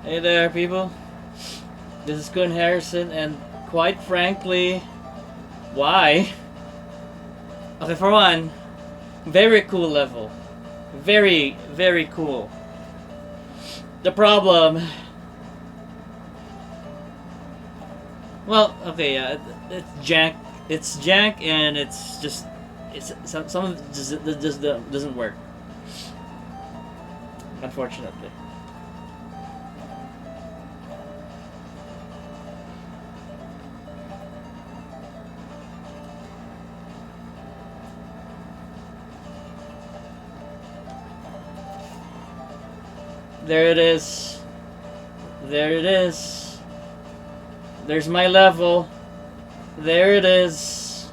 Hey there, people. This is Kun Hareson, and quite frankly, why? Okay, for one, very cool level. Very, very cool. The problem... Well, okay, yeah, it's jank. It's jank, and it's just... some of it just doesn't work. Unfortunately. There it is. There it is. There's my level. There it is.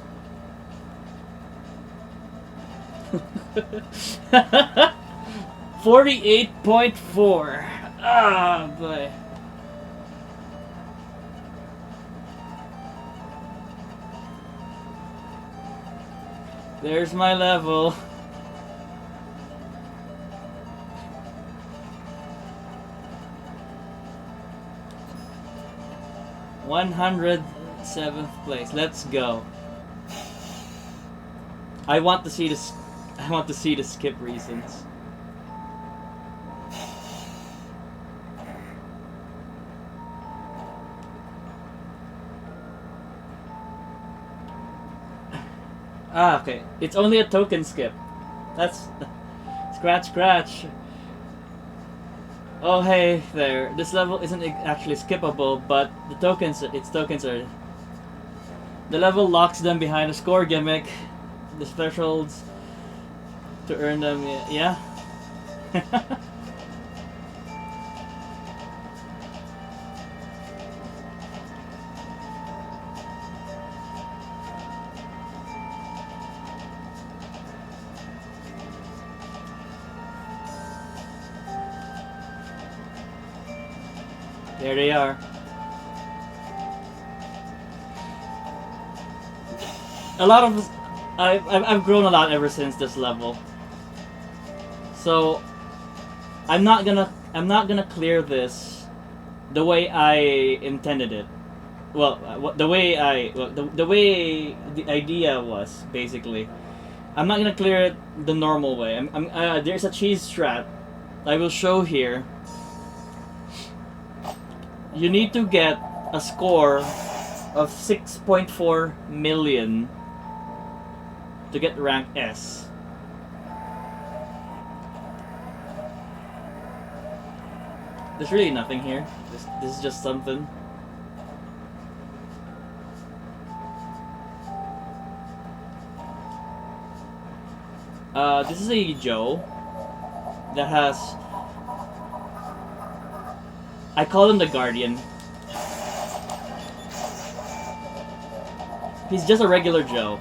48.4. Ah, boy. There's my level. $107th place. Let's go. I want to see this. I want to see the skip reasons. Ah, okay. It's only a token skip. That's scratch. Oh hey there. This level isn't actually skippable, but the tokens are. The level locks them behind a score gimmick. The thresholds to earn them, yeah. There they are. A lot of I've grown a lot ever since this level. So I'm not gonna clear this the way I intended it. Well, the way the idea was basically. I'm not gonna clear it the normal way. There's a cheese strat I will show here. You need to get a score of 6.4 million to get rank S. There's really nothing here. This is just something. This is a Joe that has... I call him the Guardian. He's just a regular Joe.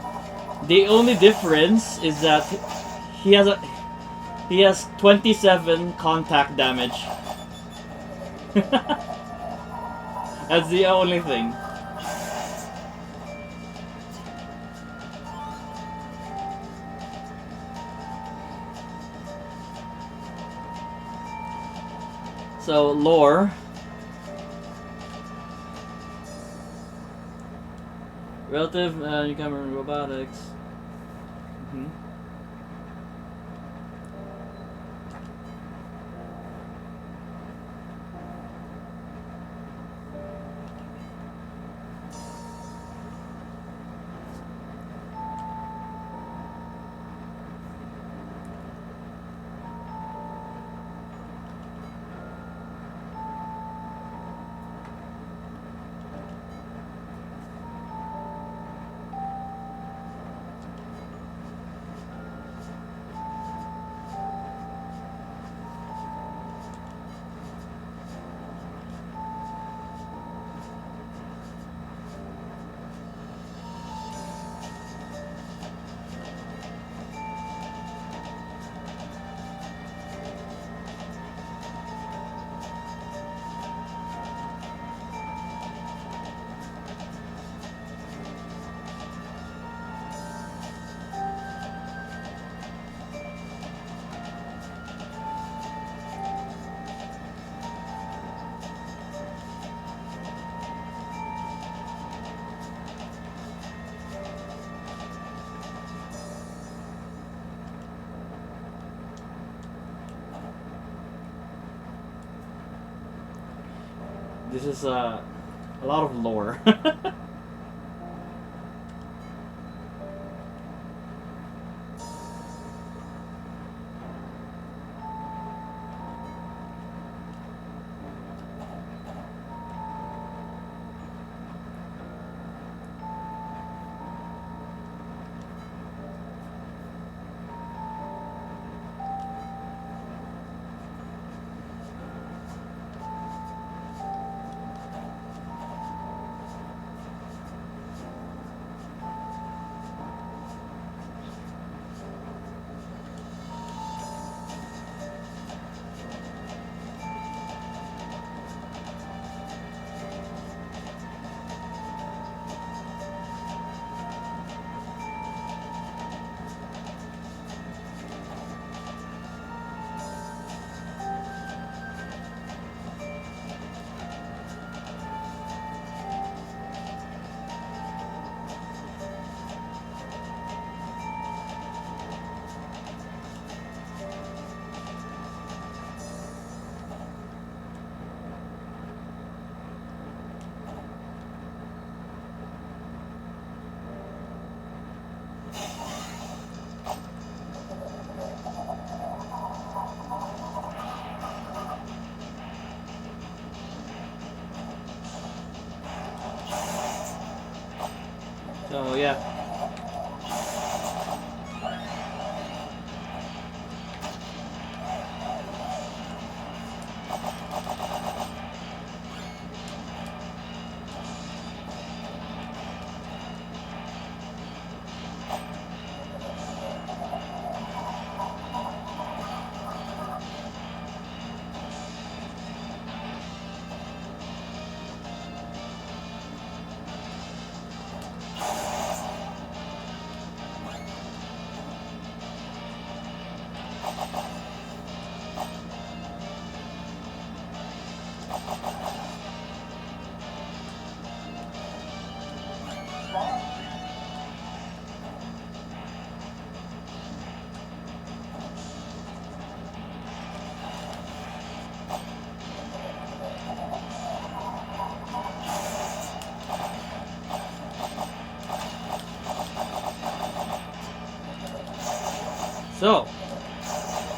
The only difference is that he has 27 contact damage. That's the only thing. So lore. Relative newcomer robotics. This is a lot of lore. So yeah. So,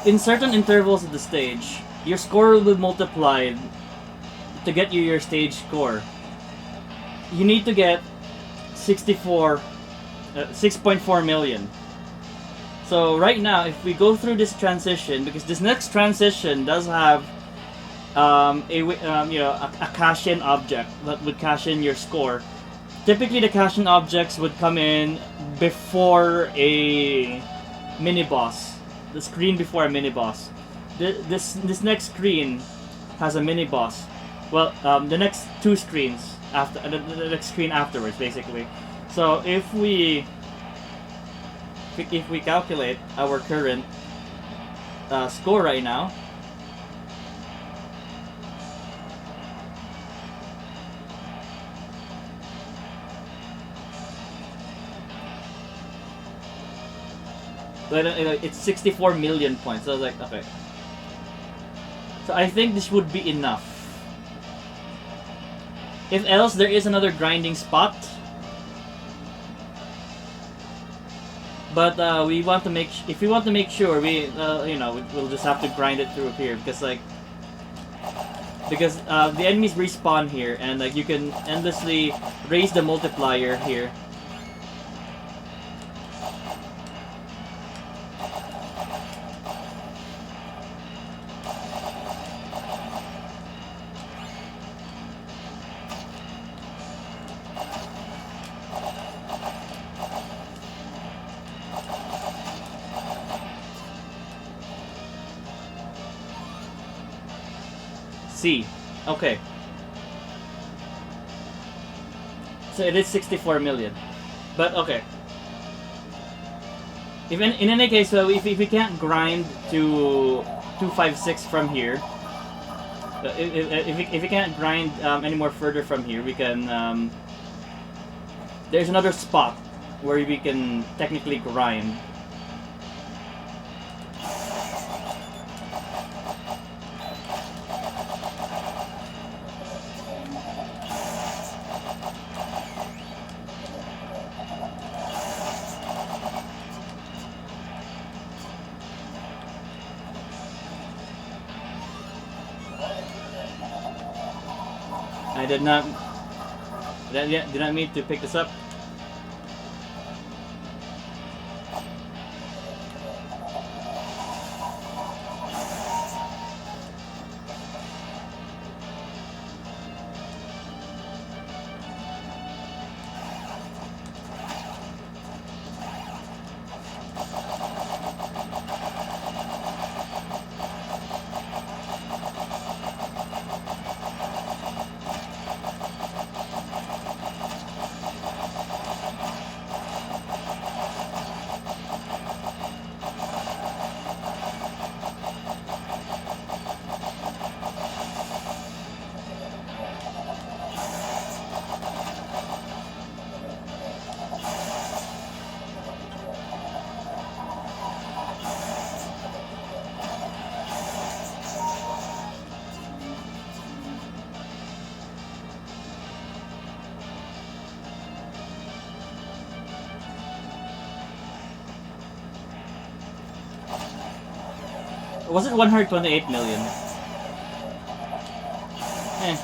in certain intervals of the stage, your score will be multiplied to get you your stage score. You need to get 6.4 million. So right now, if we go through this transition, because this next transition does have a cash-in object that would cash in your score. Typically, the cash-in objects would come in before a mini boss, the screen before a mini boss. This next screen has a mini boss. Well, the next two screens after the next screen afterwards, basically. So if we calculate our current score right now, it's 64 million points. So I was like, okay. So I think this would be enough. If else, there is another grinding spot. But we want to make if we want to make sure we'll just have to grind it through here because the enemies respawn here and like you can endlessly raise the multiplier here. C. Okay. So it is 64 million. But okay. Even in any case, so if we can't grind to 256 from here, if we can't grind any more further from here, we can. There's another spot where we can technically grind. I did not. Did not mean to pick this up. Was it 128 million? Eh.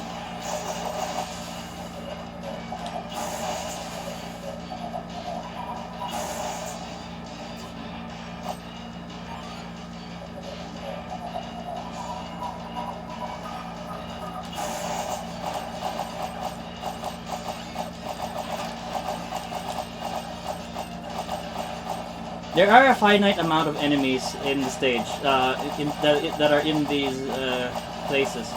There are a finite amount of enemies in the stage, that are in these places.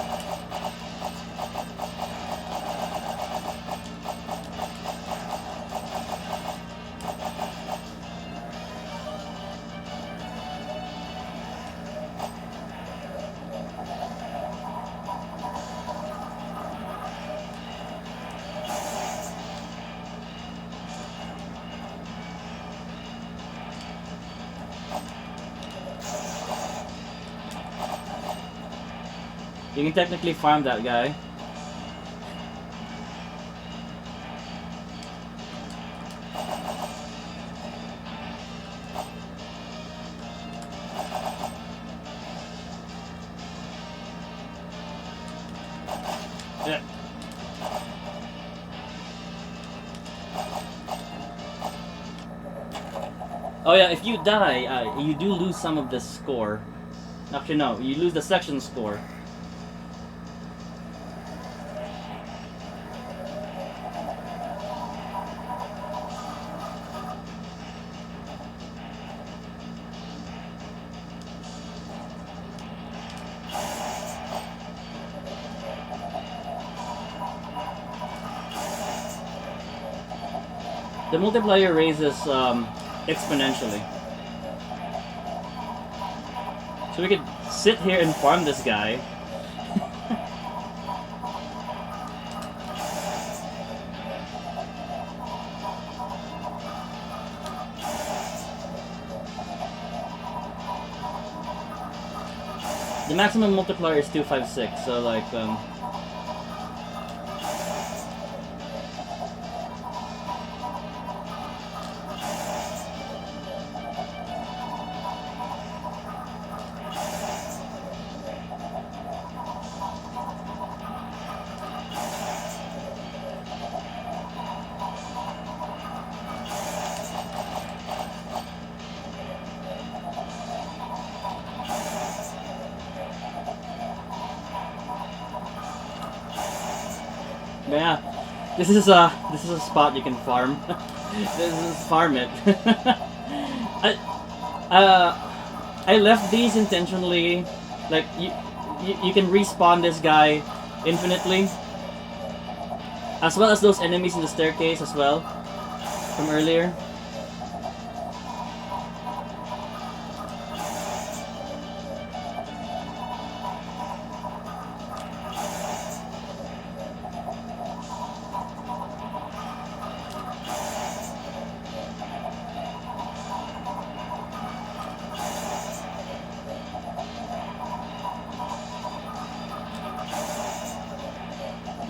You can technically farm that guy. Yeah. Oh yeah, if you die, you do lose some of the score. Actually no, you lose the section score. The multiplier raises exponentially. So we could sit here and farm this guy. The maximum multiplier is 256, so like yeah, this is a spot you can farm. This is farm it. I left these intentionally. Like you can respawn this guy infinitely, as well as those enemies in the staircase as well from earlier.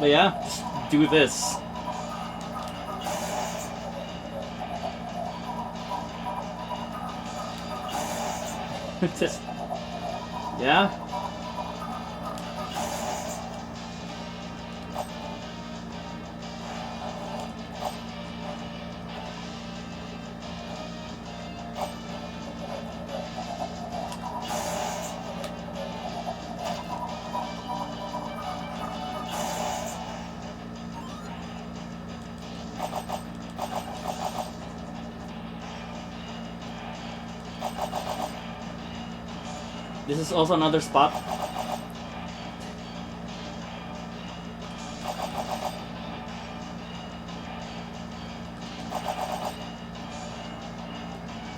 But yeah, just do this. Just, yeah. This is also another spot.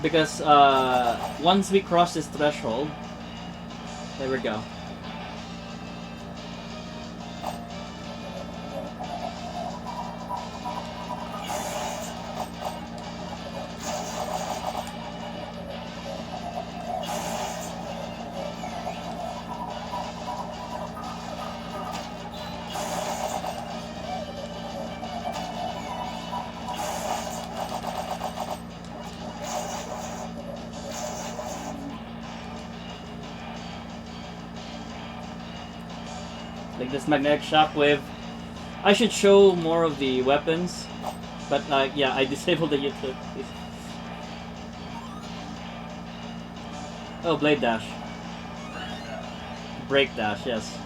Because once we cross this threshold, there we go. Like this magnetic shockwave. I should show more of the weapons, but yeah, I disabled the YouTube. Oh, blade dash. Break dash, yes.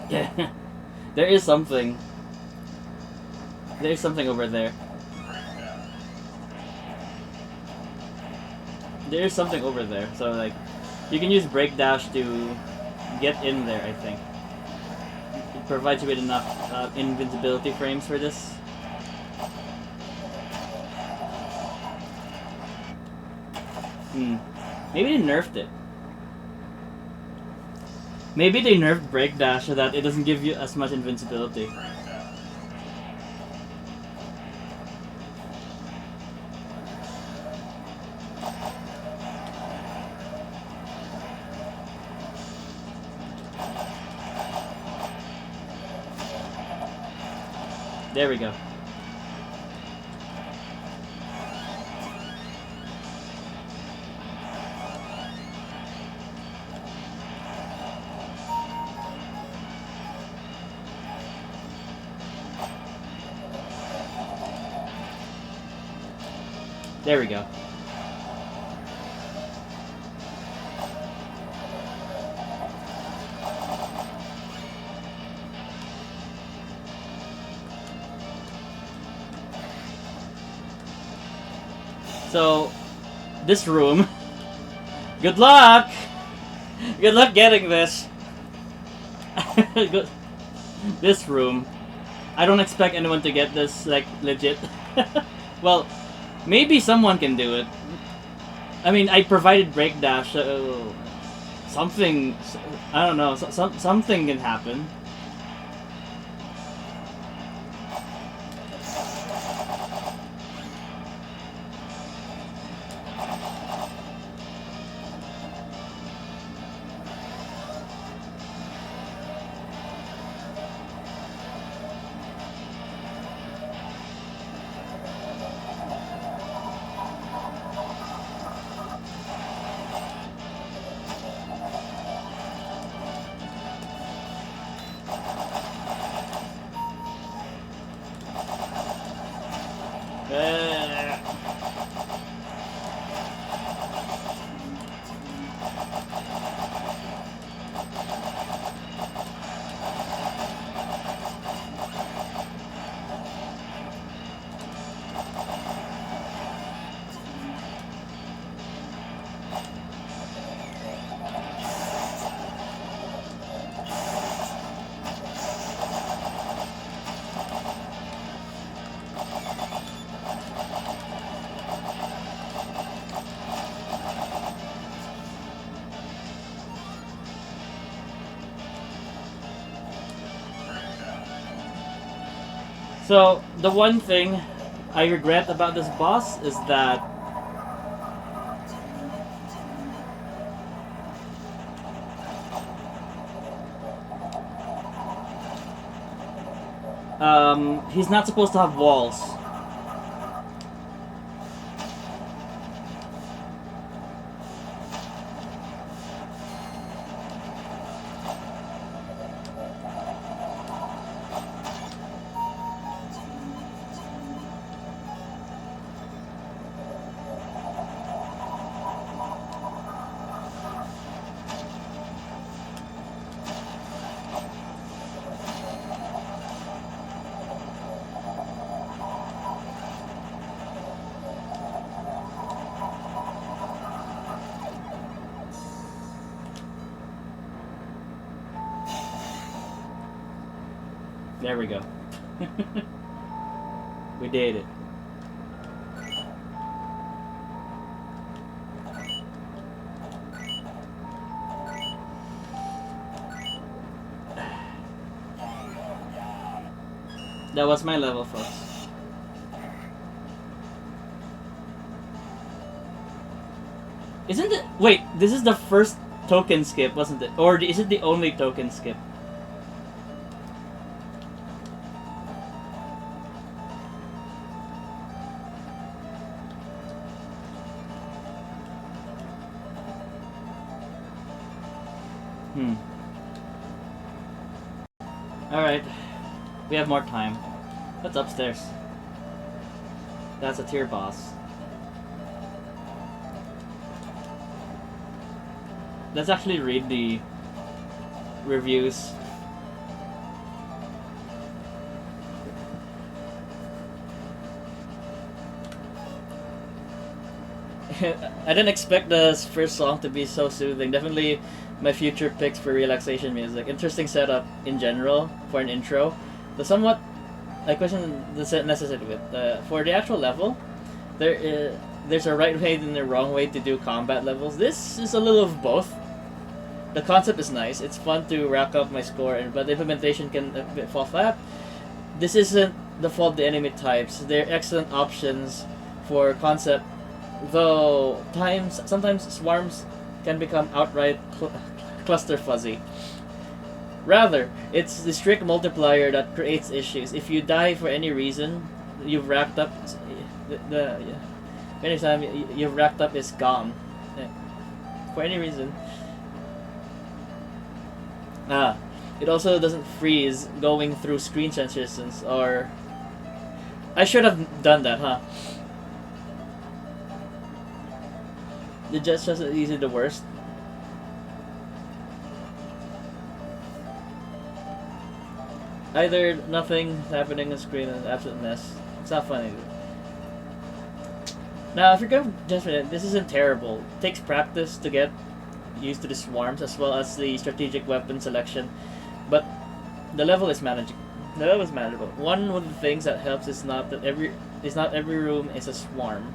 Yeah, there is something. There is something over there. There is something over there. So like, you can use break dash to get in there. I think it provides you with enough invincibility frames for this. Maybe they nerfed it. Maybe they nerfed break dash so that it doesn't give you as much invincibility. There we go. There we go. So, this room. Good luck! Good luck getting this. This room. I don't expect anyone to get this, like, legit. Well, maybe someone can do it. I mean, I provided break dash, so something, I don't know, something can happen. So, the one thing I regret about this boss is that he's not supposed to have walls. There we go. We did it. That was my level, folks. Isn't it? Wait, this is the first token skip, wasn't it? Or is it the only token skip? Alright. We have more time. What's upstairs? That's a tier boss. Let's actually read the reviews. I didn't expect the first song to be so soothing. Definitely my future picks for relaxation music. Interesting setup in general for an intro. I question the necessity with for the actual level. There's a right way and a wrong way to do combat levels. This is a little of both. The concept is nice. It's fun to rack up my score, but the implementation can a bit fall flat. This isn't the fault of the enemy types. They're excellent options for concept, though sometimes swarms can become outright cluster fuzzy. Rather, it's the strict multiplier that creates issues. If you die for any reason, you've racked up anytime you've racked up is gone. For any reason. It also doesn't freeze going through screen transitions, or I should have done that, huh? The just easy the worst. Either nothing happening on screen and absolute mess. It's not funny. Now, if you're going just for it, this isn't terrible. It takes practice to get used to the swarms as well as the strategic weapon selection, but the level is manageable. The level is manageable. One of the things that helps is not every room is a swarm.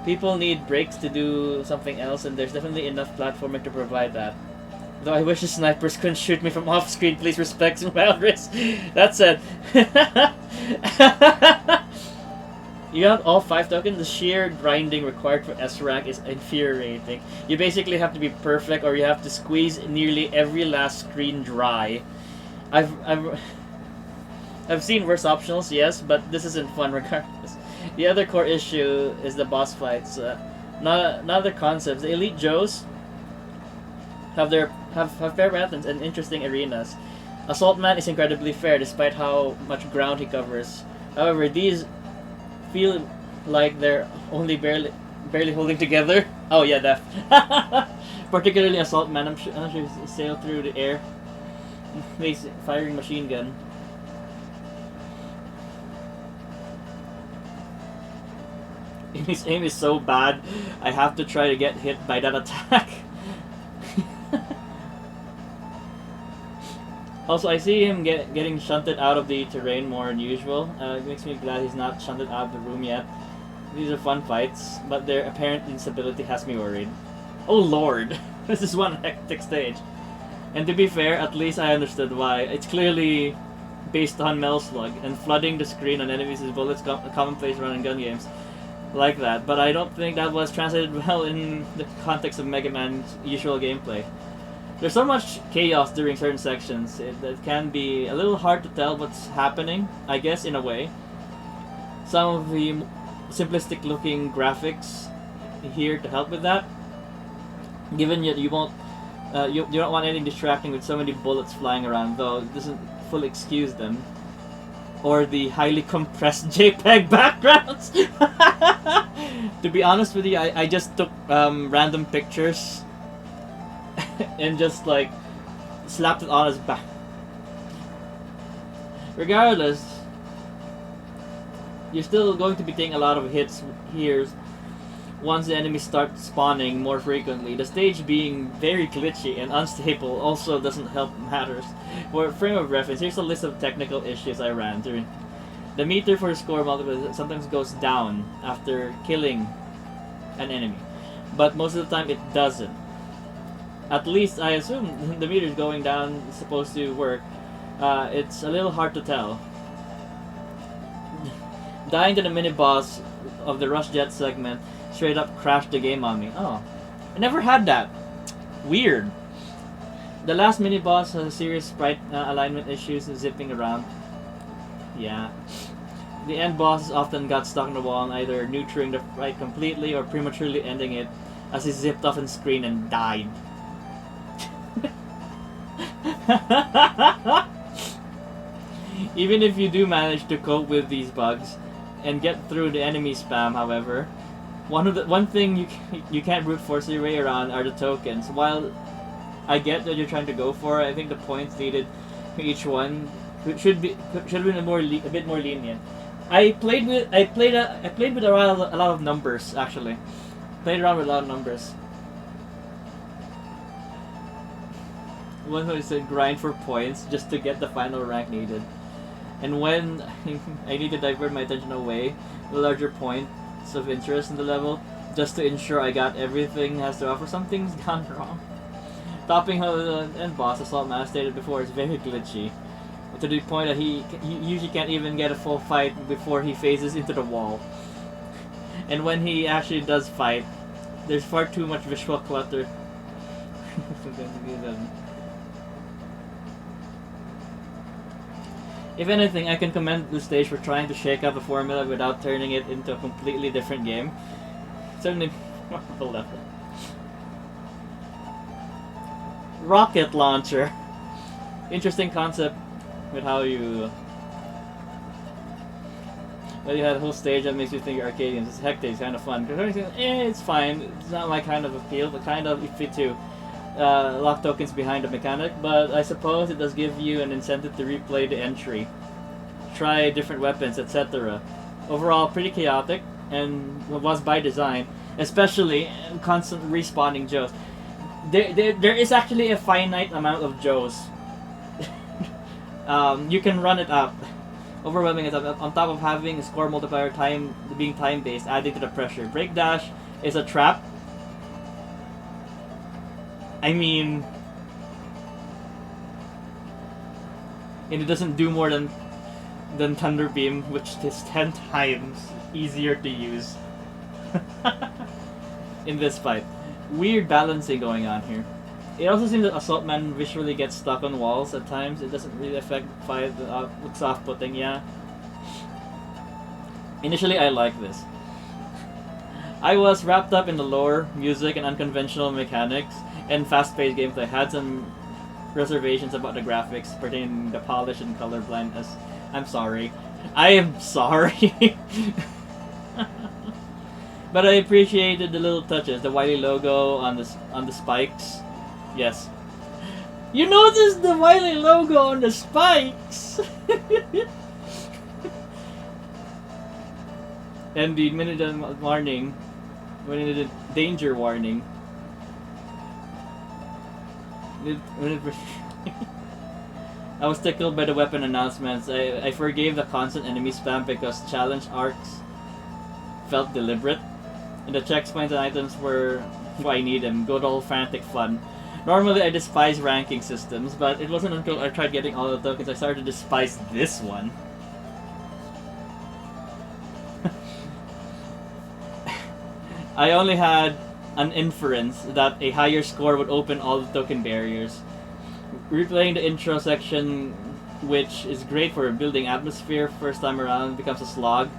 People need breaks to do something else, and there's definitely enough platforming to provide that. Though I wish the snipers couldn't shoot me from off screen, please respect my risk. That said, you got all 5 tokens. The sheer grinding required for S rank is infuriating. You basically have to be perfect, or you have to squeeze nearly every last screen dry. I've seen worse optionals, yes, but this isn't fun regardless. The other core issue is the boss fights. Not other concepts. The Elite Joes have fair weapons and interesting arenas. Assault Man is incredibly fair despite how much ground he covers. However, these feel like they're only barely holding together. Oh yeah, def. Particularly Assault Man, I'm sure he sail through the air, firing machine gun. His aim is so bad, I have to try to get hit by that attack. Also, I see him getting shunted out of the terrain more than usual. It makes me glad he's not shunted out of the room yet. These are fun fights, but their apparent instability has me worried. Oh lord, this is one hectic stage. And to be fair, at least I understood why. It's clearly based on Slug, and flooding the screen on enemies with bullets commonplace run and gun games like that. But I don't think that was translated well in the context of Megaman's usual gameplay. There's so much chaos during certain sections, it can be a little hard to tell what's happening, I guess, in a way. Some of the simplistic looking graphics here to help with that. Given that you won't, you don't want anything distracting with so many bullets flying around, though it doesn't fully excuse them. Or the highly compressed JPEG backgrounds! To be honest with you, I just took random pictures and just like slapped it on his back. Regardless, you're still going to be taking a lot of hits here once the enemies start spawning more frequently. The stage being very glitchy and unstable also doesn't help matters. For frame of reference, here's a list of technical issues I ran through. The meter for score multiplier sometimes goes down after killing an enemy, but most of the time it doesn't. At least I assume the meter's going down is supposed to work. It's a little hard to tell. Dying to the mini-boss of the Rush Jet segment straight up crashed the game on me. Oh, I never had that. Weird. The last mini-boss has serious sprite alignment issues and zipping around. Yeah. The end bosses often got stuck in the wall and either neutering the fight completely or prematurely ending it as he zipped off the screen and died. Even if you do manage to cope with these bugs and get through the enemy spam, however, one thing you can't brute force your way around are the tokens. While I get that you're trying to go for it, I think the points needed for each one should have been a bit more lenient. I played with a lot of numbers actually. Played around with a lot of numbers. One who said grind for points just to get the final rank needed. And when I need to divert my attention away with larger points of interest in the level, just to ensure I got everything has to offer, something's gone wrong. Topping how the end boss, Assault Man stated before, is very glitchy. To the point that he usually can't even get a full fight before he phases into the wall. And when he actually does fight, there's far too much visual clutter. If anything, I can commend the stage for trying to shake up the formula without turning it into a completely different game. Certainly, rocket launcher. Interesting concept with how you. Well, you had a whole stage that makes you think you're arcade games. It's hectic, it's kind of fun. It's fine. It's not my kind of appeal, but kind of iffy too. Lock tokens behind the mechanic, but I suppose it does give you an incentive to replay the entry, try different weapons, etc. Overall, pretty chaotic, and was by design, especially constant respawning Joes. There is actually a finite amount of Joes. You can run it up. Overwhelming it up, on top of having a score multiplier being time-based, adding to the pressure. Break dash is a trap. I mean, and it doesn't do more than Thunder Beam, which is 10 times easier to use in this fight. Weird balancing going on here. It also seems that Assault Man visually gets stuck on walls at times. It doesn't really affect the fight. Looks off-putting, yeah. Initially, I like this. I was wrapped up in the lore, music, and unconventional mechanics, and fast-paced gameplay. I had some reservations about the graphics pertaining to polish and color blindness. I'm sorry. I am sorry. But I appreciated the little touches. The Wily logo on the spikes. Yes. You noticed the Wily logo on the spikes. And the minute warning, when the danger warning. I was tickled by the weapon announcements. I forgave the constant enemy spam because challenge arcs felt deliberate, and the checkpoints and items were why I need them. Good old frantic fun. Normally I despise ranking systems, but it wasn't until I tried getting all the tokens I started to despise this one. I only had an inference that a higher score would open all the token barriers. Replaying the intro section, which is great for building atmosphere first time around, becomes a slog.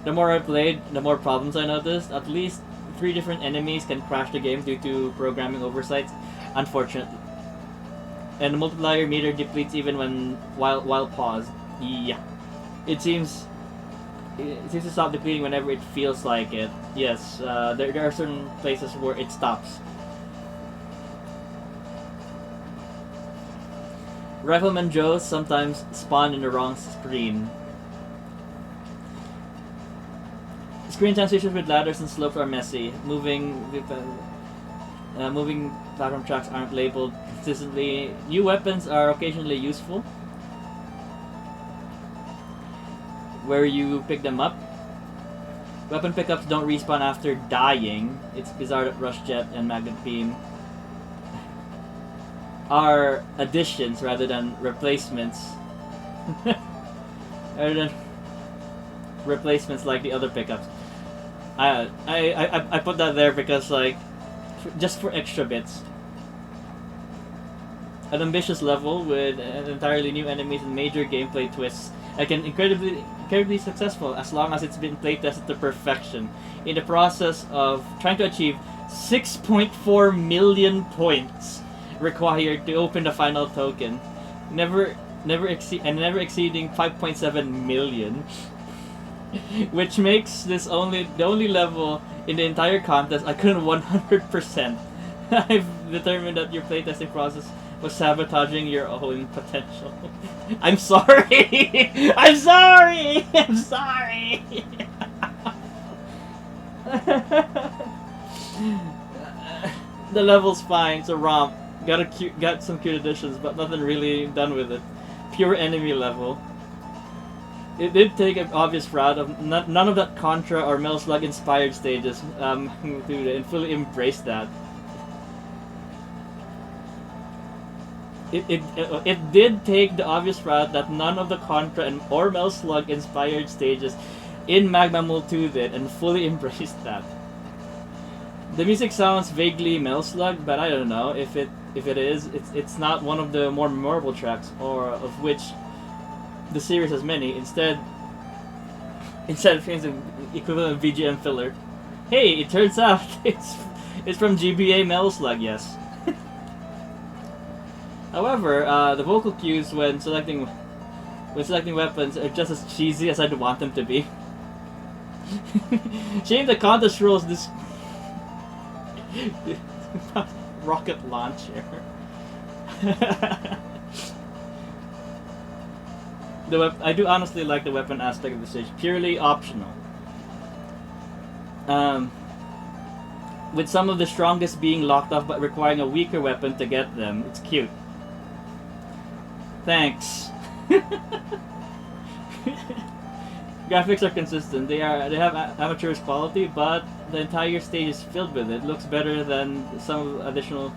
The more I played, the more problems I noticed. At least 3 different enemies can crash the game due to programming oversights, unfortunately. And the multiplier meter depletes even while paused. Yeah. It seems to stop depleting whenever it feels like it. Yes, there are certain places where it stops. Rifleman Joes sometimes spawn in the wrong screen. Screen transitions with ladders and slopes are messy. Moving platform tracks aren't labeled consistently. New weapons are occasionally useful. Where you pick them up. Weapon pickups don't respawn after dying. It's bizarre that Rush Jet and Magnet Beam are additions rather than replacements. Rather than replacements like the other pickups. I put that there because like just for extra bits. An ambitious level with entirely new enemies and major gameplay twists. Again, incredibly successful as long as it's been playtested to perfection. In the process of trying to achieve 6.4 million points required to open the final token, never exceeding 5.7 million, which makes this the only level in the entire contest I couldn't 100%. I've determined that your playtesting process was sabotaging your own potential. I'm sorry! I'm sorry! I'm sorry! The level's fine, it's a romp. Got some cute additions, but nothing really done with it. Pure enemy level. It did take an obvious route of none of that Contra or Metal Slug inspired stages included, and fully embraced that. It did take the obvious route that none of the Contra or Metal Slug inspired stages in MaGMML 2 did, and fully embraced that. The music sounds vaguely Metal Slug, but I don't know if it is. It's not one of the more memorable tracks, or of which the series has many. Instead of using equivalent VGM filler. Hey, it turns out it's from GBA Metal Slug, yes. However, the vocal cues when selecting weapons are just as cheesy as I'd want them to be. Shame the contest rules this rocket launcher. I do honestly like the weapon aspect of the stage, purely optional. With some of the strongest being locked off but requiring a weaker weapon to get them. It's cute. Thanks. Graphics are consistent. They have amateurish quality, but the entire stage is filled with it. Looks better than some additional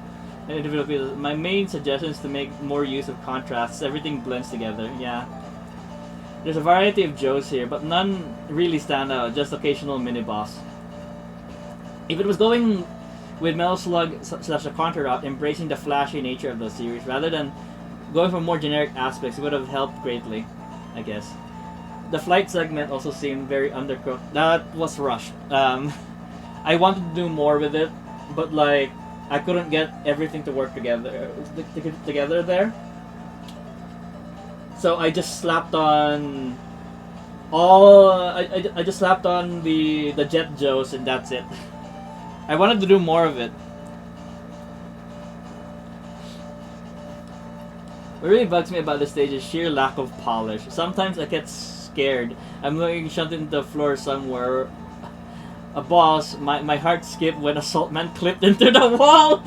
individual pieces. My main suggestion is to make more use of contrasts. Everything blends together. Yeah. There's a variety of Joes here, but none really stand out. Just occasional mini boss. If it was going with Metal Slug / a Contra route, embracing the flashy nature of the series rather than going for more generic aspects, it would have helped greatly, I guess. The flight segment also seemed very undercooked. That was rushed. I wanted to do more with it, but like I couldn't get everything to work together there. So I just slapped on I just slapped on the Jet Joes, and that's it. I wanted to do more of it. What really bugs me about this stage is sheer lack of polish. Sometimes I get scared. I'm looking shoved into the floor somewhere. A boss, my heart skipped when Assault Man clipped into the wall!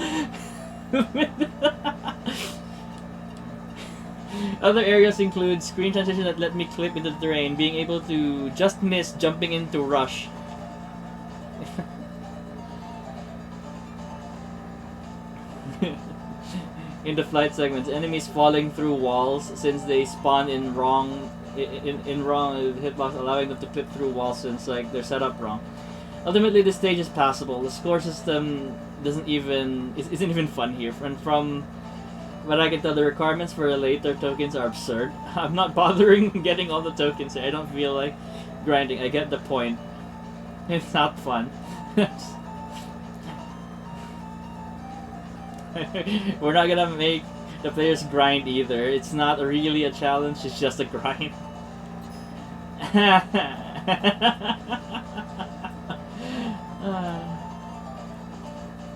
Other areas include screen transition that let me clip into the terrain, being able to just miss jumping into Rush. In the flight segments, enemies falling through walls since they spawn in wrong hitbox, allowing them to clip through walls since like they're set up wrong. Ultimately, this stage is passable. The score system isn't even fun here, and from what I can tell, the requirements for the later tokens are absurd. I'm not bothering getting all the tokens here. I don't feel like grinding. I get the point. It's not fun. We're not gonna make the players grind either. It's not really a challenge, it's just a grind.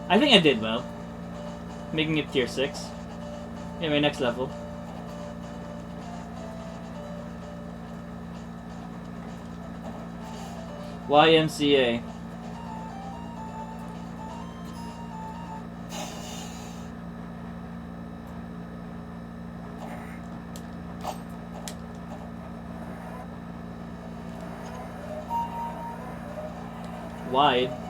I think I did well. Making it tier 6. Anyway, next level. YMCA. Wide.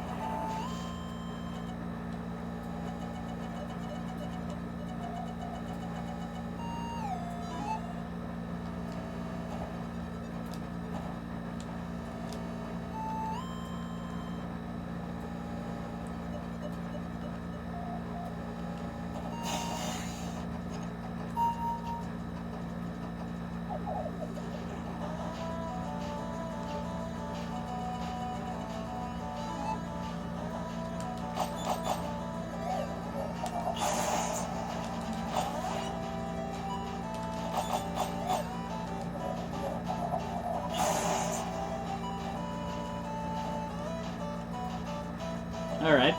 Alright.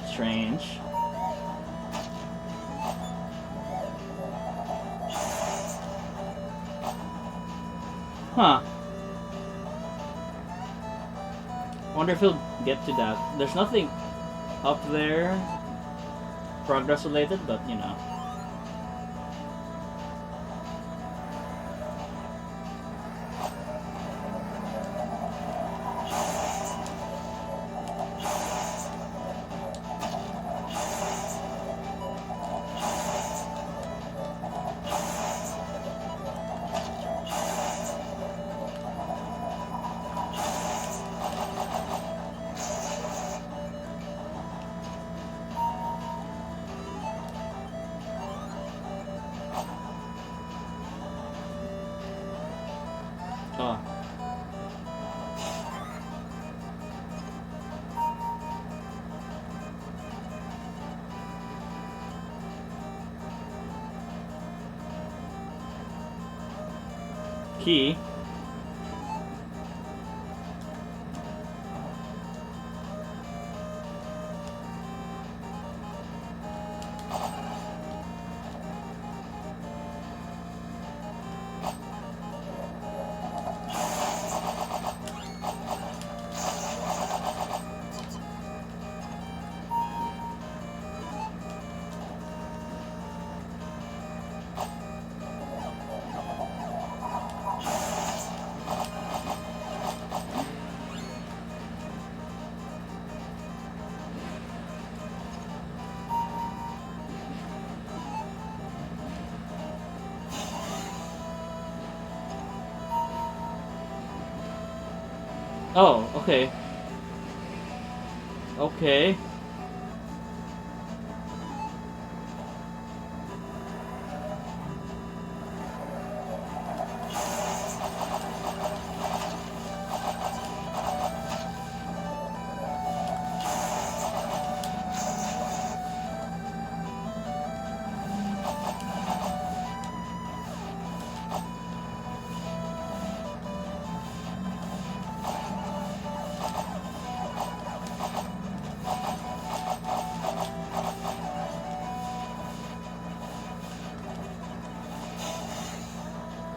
Strange. Huh. Wonder if he'll get to that. There's nothing up there progress related, but you know. Oh. Key. Oh, okay. Okay.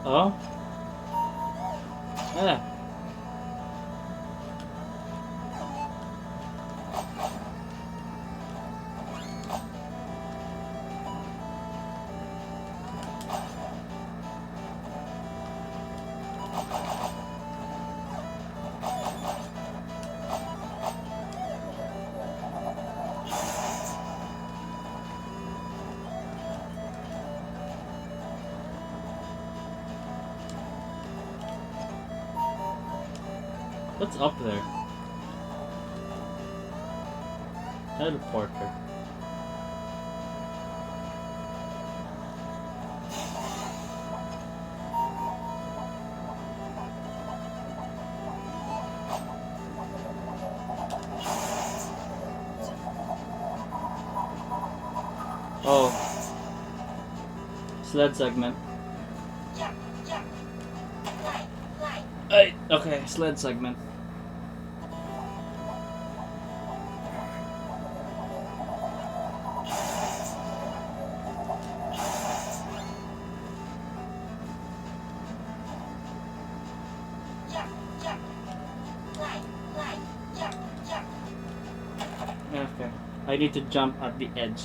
Oh? Yeah. What's up there? Teleporter. Oh. Sled segment. Okay, sled segment. Okay. I need to jump at the edge.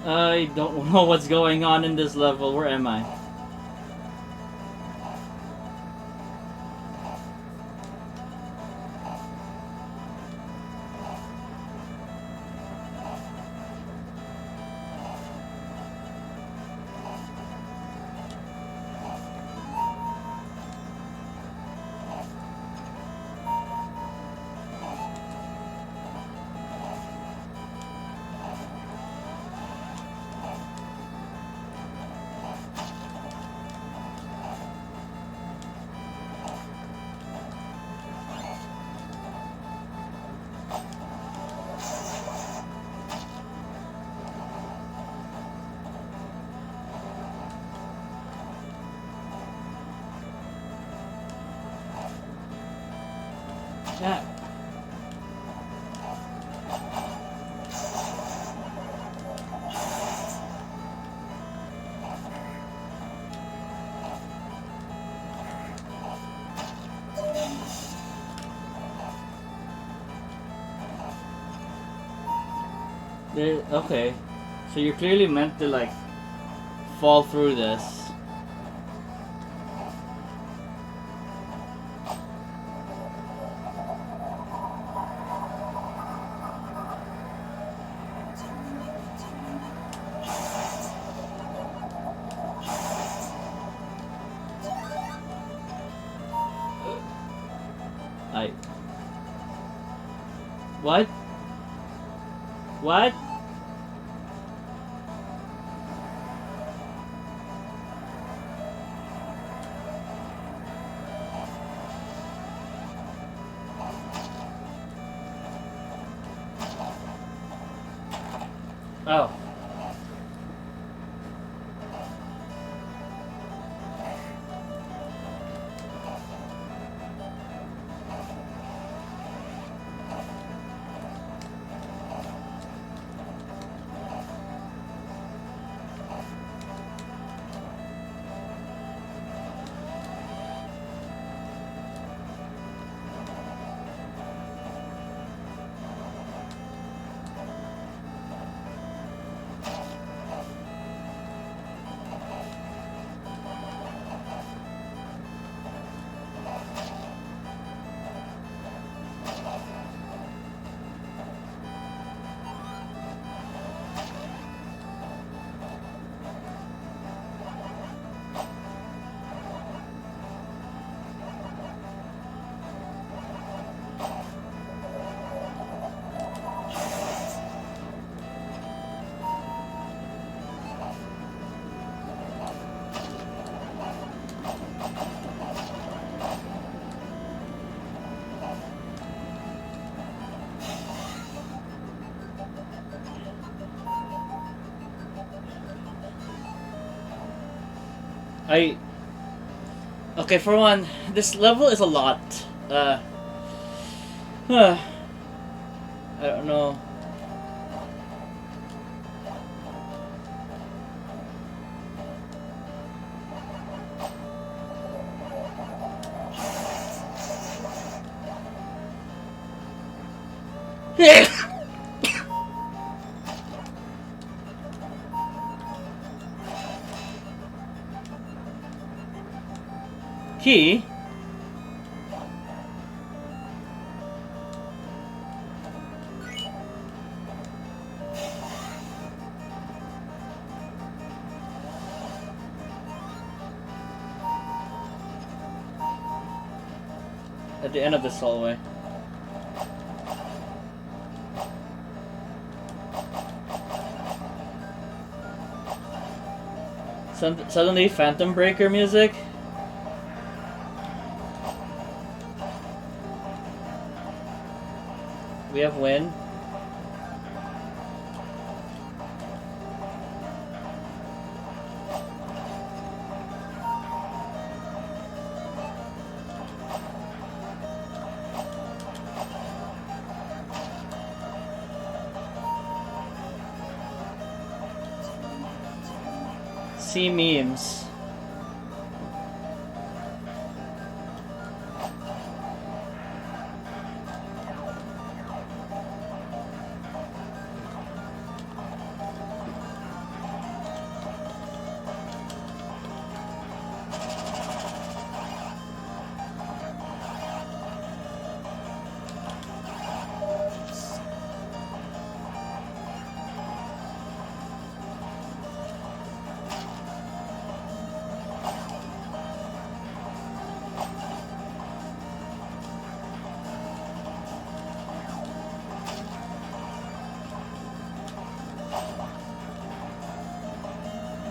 I don't know what's going on in this level. Where am I? Yeah. Okay. So you're clearly meant to like fall through this. I. What? What? Oh. I. Okay, for one, this level is a lot. I don't know. Key? at the end of this hallway. Suddenly, Phantom Breaker music. We have wind. See memes.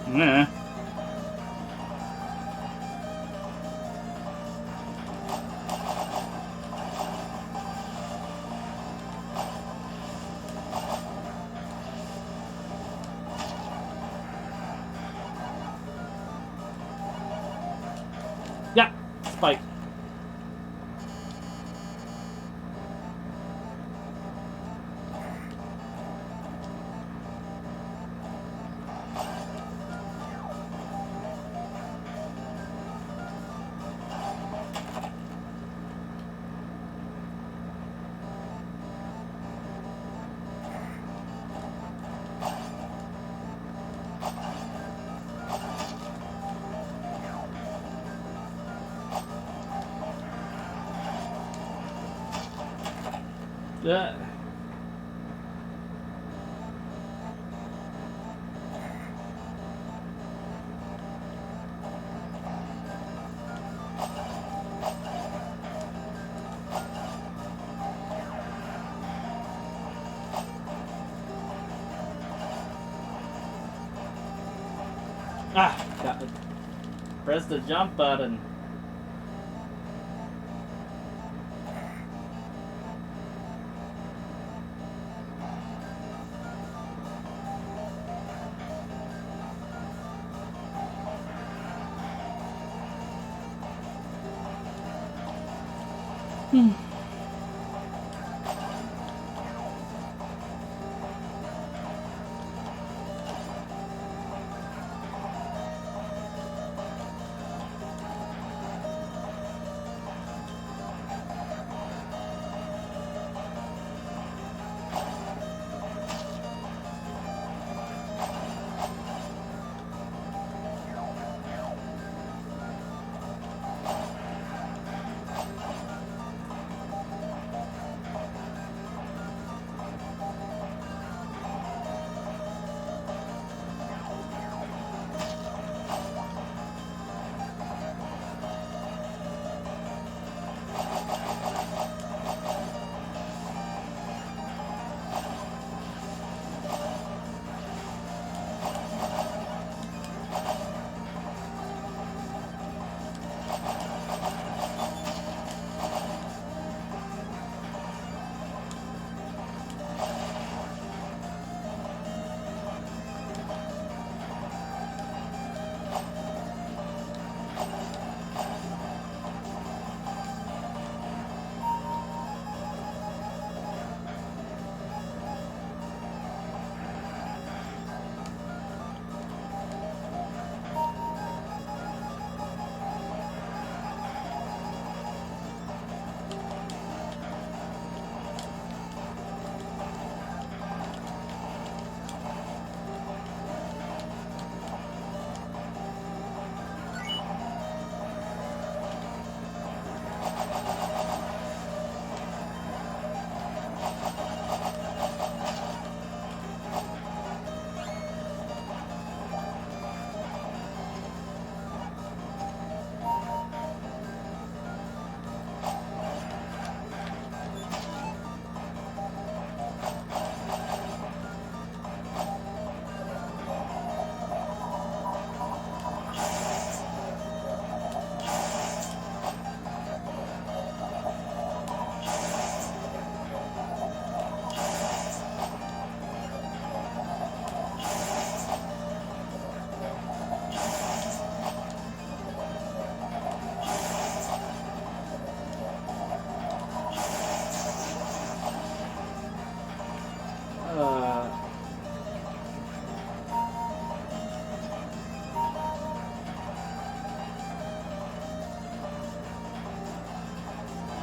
Nah. Yeah, spike. Yeah. Ah, got it. Press the jump button.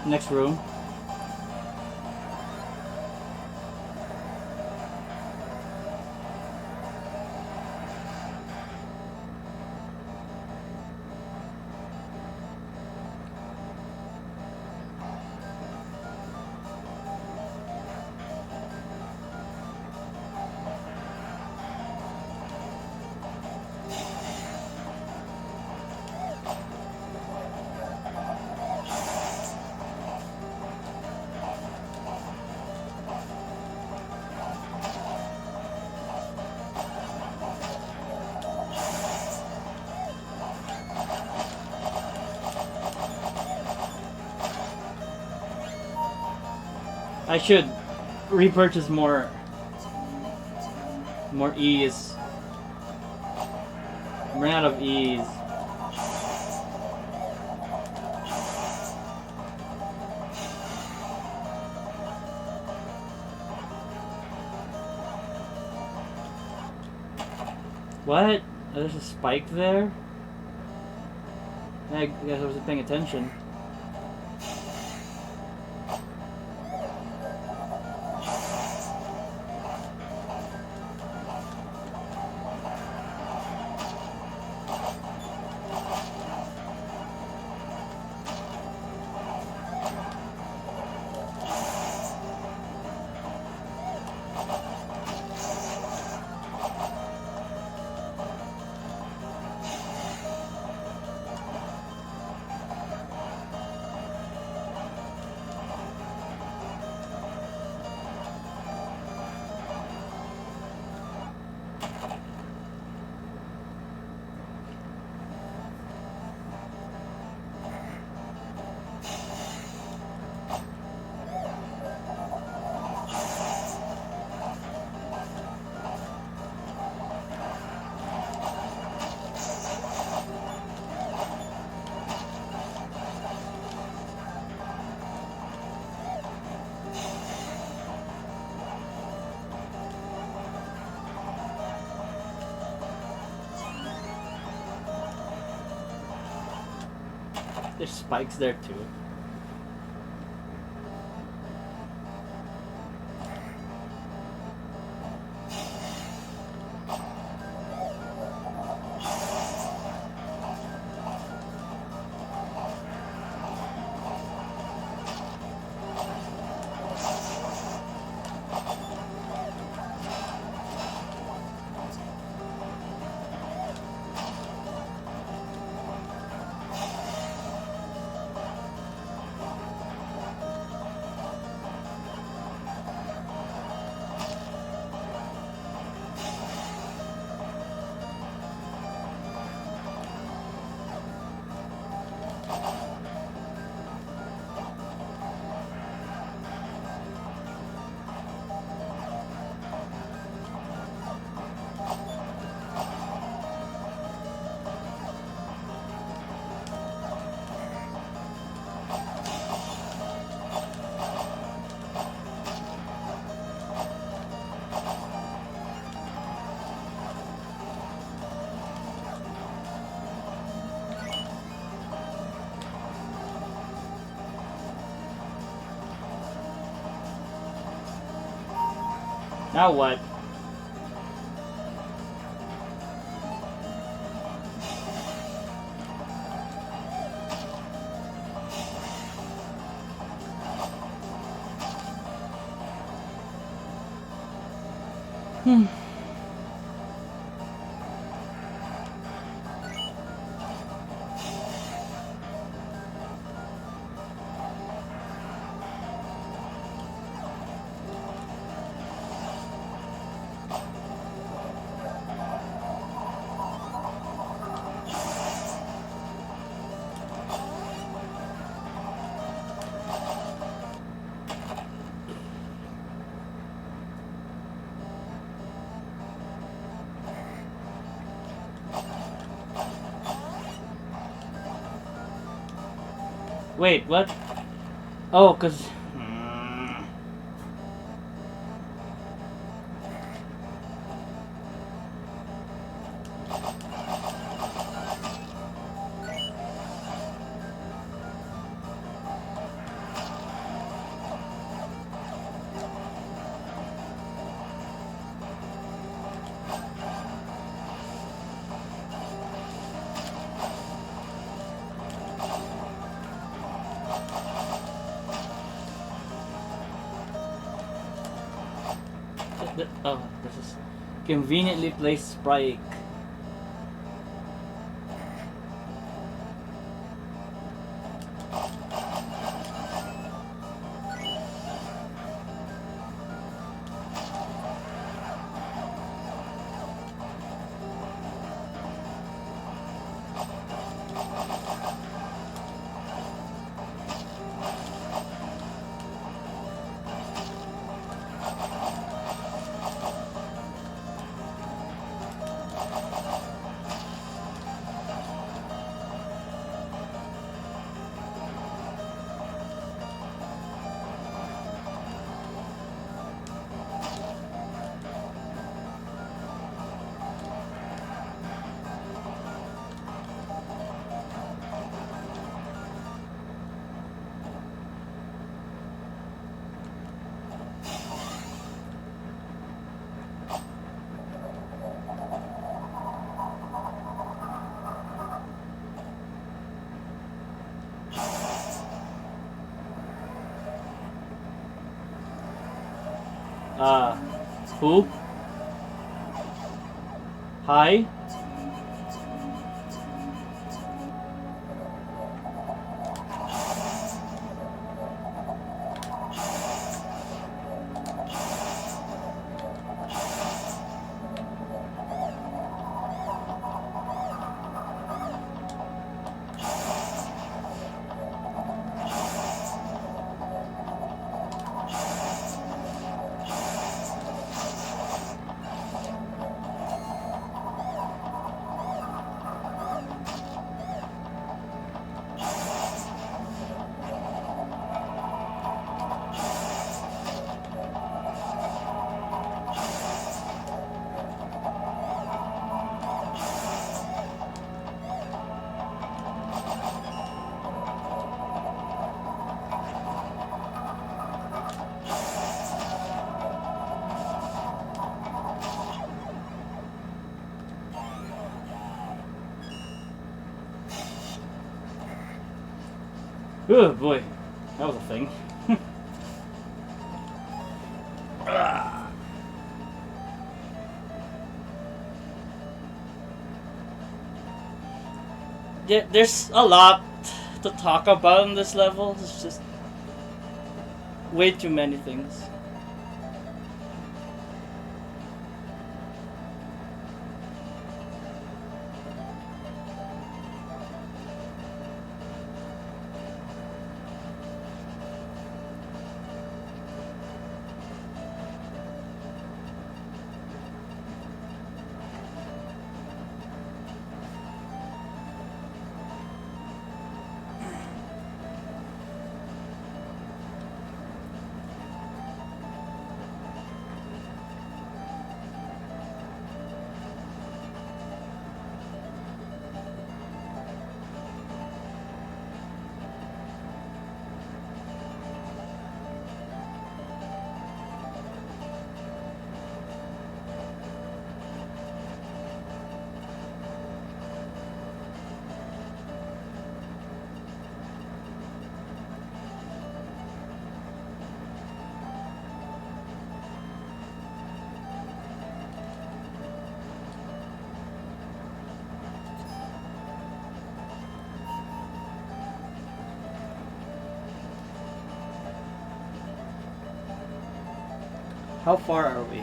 Next room. I should repurchase more E's. I'm running out of E's. What? Oh, there's a spike there? I guess I wasn't paying attention. There's spikes there too. Now what? Wait, what? Oh, cause... Oh, this is conveniently placed spike. Who? Hi? Oh boy, that was a thing. There's a lot to talk about in this level. It's just way too many things. How far are we?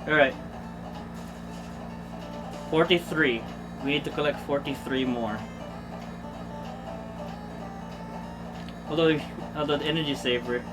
Alright. 43. We need to collect 43 more. Although the energy saver.